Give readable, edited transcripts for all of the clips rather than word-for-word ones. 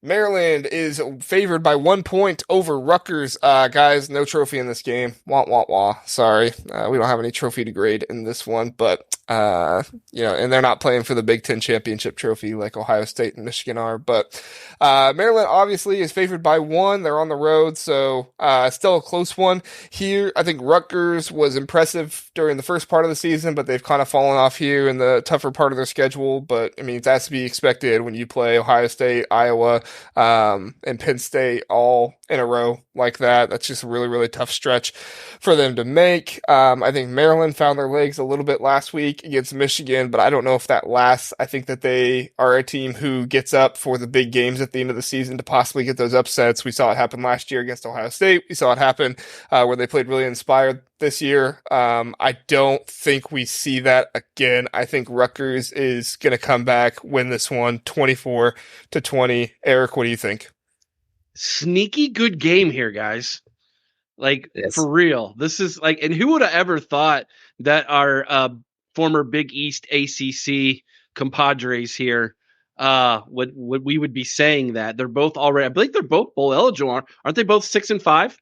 Maryland is favored by 1 point over Rutgers. Guys, no trophy in this game. Wah, wah, wah. Sorry. We don't have any trophy to grade in this one, but, and they're not playing for the Big Ten championship trophy like Ohio State and Michigan are. But Maryland obviously is favored by 1. They're on the road, so still a close one here. I think Rutgers was impressive during the first part of the season, but they've kind of fallen off here in the tougher part of their schedule. But, I mean, that's to be expected when you play Ohio State, Iowa, and Penn State all in a row like that. That's just a really, really tough stretch for them to make. I think Maryland found their legs a little bit last week against Michigan, but I don't know if that lasts. I think that they are a team who gets up for the big games at the end of the season to possibly get those upsets. We saw it happen last year against Ohio State. We saw it happen where they played really inspired this year. I don't think we see that again. I think Rutgers is going to come back, win this one 24-20. Eric, what do you think? Sneaky good game here, guys. Like, yes. For real. This is like, and who would have ever thought that our former Big East ACC compadres here we would be saying that. They're both already, I believe they're both bowl eligible. Aren't they both 6-5?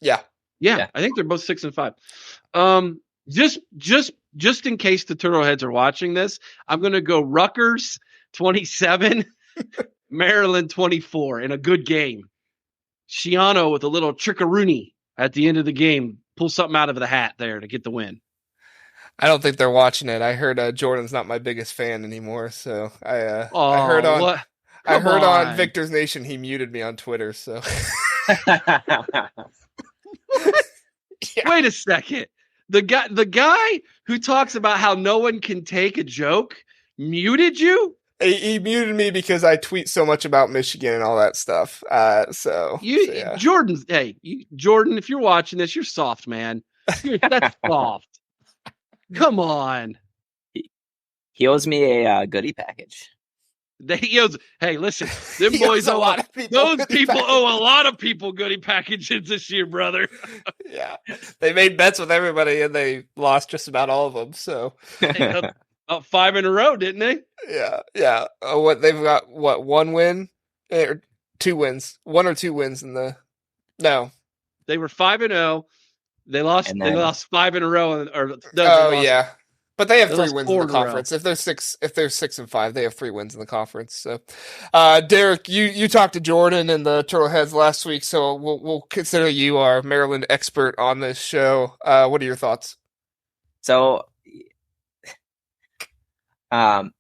Yeah. I think they're both 6-5. Just in case the Turtleheads are watching this, I'm going to go Rutgers 27, Maryland 24 in a good game. Shiano with a little trickeroony at the end of the game. Pull something out of the hat there to get the win. I don't think they're watching it. I heard Jordan's not my biggest fan anymore, so I heard on Victor's Nation he muted me on Twitter. So Wait a second. The guy who talks about how no one can take a joke muted you? He muted me because I tweet so much about Michigan and all that stuff. Yeah. Jordan, if you're watching this, you're soft, man. That's soft. Come on. He owes me a goodie package. Hey, listen, them boys owe those people owe a lot of people goodie packages this year, brother. Yeah, they made bets with everybody and they lost just about all of them. So 5 in a row, didn't they? Yeah. What they've got? What, 1 win or 2 wins? 1 or 2 wins in the? No, they were 5-0. They lost. They lost 5 in a row. Yeah. But they have 3 wins in the conference. If they're 6-5, they have 3 wins in the conference. So, Derek, you talked to Jordan and the Turtleheads last week, so we'll consider you our Maryland expert on this show. What are your thoughts? So, I'm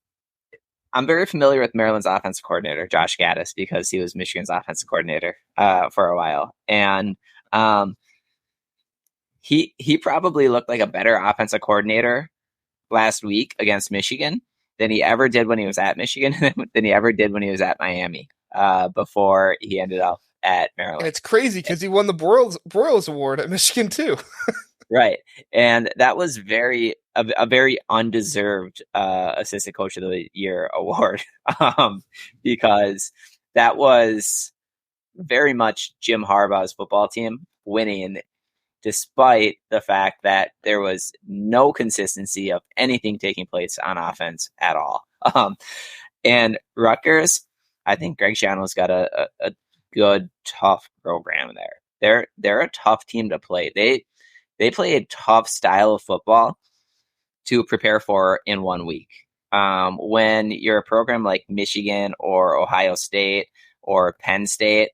very familiar with Maryland's offensive coordinator, Josh Gaddis, because he was Michigan's offensive coordinator for a while, and he probably looked like a better offensive coordinator last week against Michigan than he ever did when he was at Michigan, than he ever did when he was at Miami before he ended up at Maryland. And it's crazy because he won the Broyles Award at Michigan too. Right. And that was a very undeserved Assistant Coach of the Year award because that was very much Jim Harbaugh's football team winning, despite the fact that there was no consistency of anything taking place on offense at all. And Rutgers, I think Greg Schiano's got a good, tough program there. They're a tough team to play. They play a tough style of football to prepare for in 1 week. When you're a program like Michigan or Ohio State or Penn State,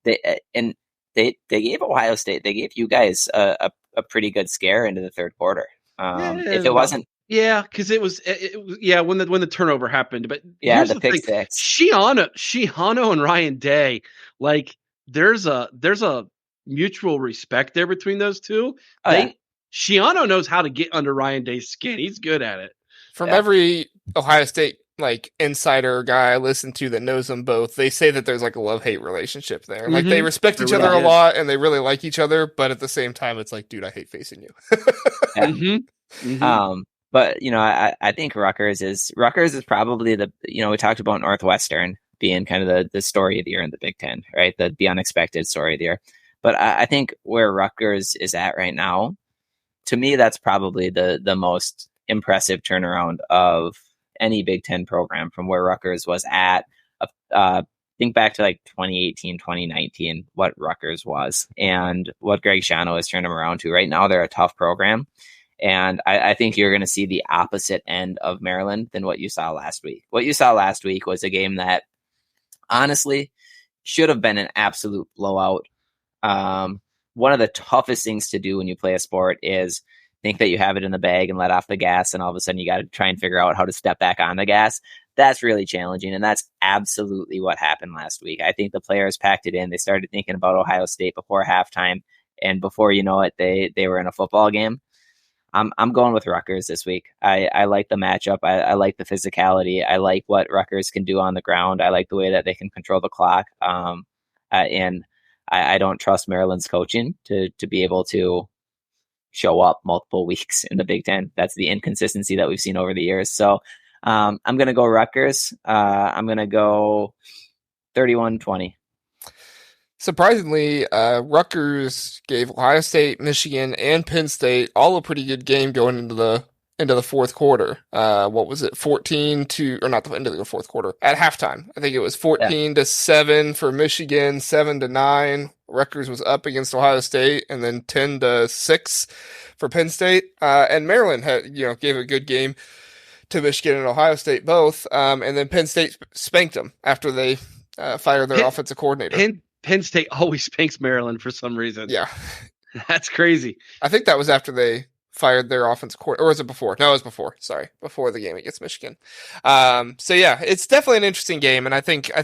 they gave Ohio State, they gave you guys a pretty good scare into the third quarter. If it wasn't, because it was when the turnover happened. But the pick six. Shiano and Ryan Day, like there's a mutual respect there between those two. Shiano knows how to get under Ryan Day's skin. He's good at it. From every Ohio State insider guy I listen to that knows them both, they say that there's a love-hate relationship there. Like they respect each other a lot and they really like each other, but at the same time it's like, dude, I hate facing you. But I think Rutgers is probably we talked about Northwestern being kind of the story of the year in the Big Ten, right? The unexpected story of the year. But I think where Rutgers is at right now, to me, that's probably the most impressive turnaround of any Big Ten program from where Rutgers was at think back to like 2018, 2019, what Rutgers was and what Greg Schiano has turned them around to. Right now, they're a tough program. And I think you're going to see the opposite end of Maryland than what you saw last week. What you saw last week was a game that honestly should have been an absolute blowout. One of the toughest things to do when you play a sport is think that you have it in the bag and let off the gas, and all of a sudden you got to try and figure out how to step back on the gas. That's really challenging, and that's absolutely what happened last week. I think the players packed it in. They started thinking about Ohio State before halftime, and before you know it, they were in a football game. I'm going with Rutgers this week. I like the matchup. I like the physicality. I like what Rutgers can do on the ground. I like the way that they can control the clock. And I don't trust Maryland's coaching to be able to show up multiple weeks in the Big Ten. That's the inconsistency that we've seen over the years. So I'm going to go Rutgers. I'm going to go 31-20. Surprisingly, Rutgers gave Ohio State, Michigan, and Penn State all a pretty good game going into the fourth quarter. What was it? 14 to, or not the end of the fourth quarter, at halftime. I think it was 14-7 for Michigan, 7-9. Rutgers was up against Ohio State, and then 10-6 for Penn State. And Maryland gave a good game to Michigan and Ohio State both. And then Penn State spanked them after they fired their offensive coordinator. Penn State always spanks Maryland for some reason. Yeah. That's crazy. I think that was after they fired their offensive coordinator. Or was it before? No, it was before. Sorry. Before the game against Michigan. So yeah, it's definitely an interesting game. And I think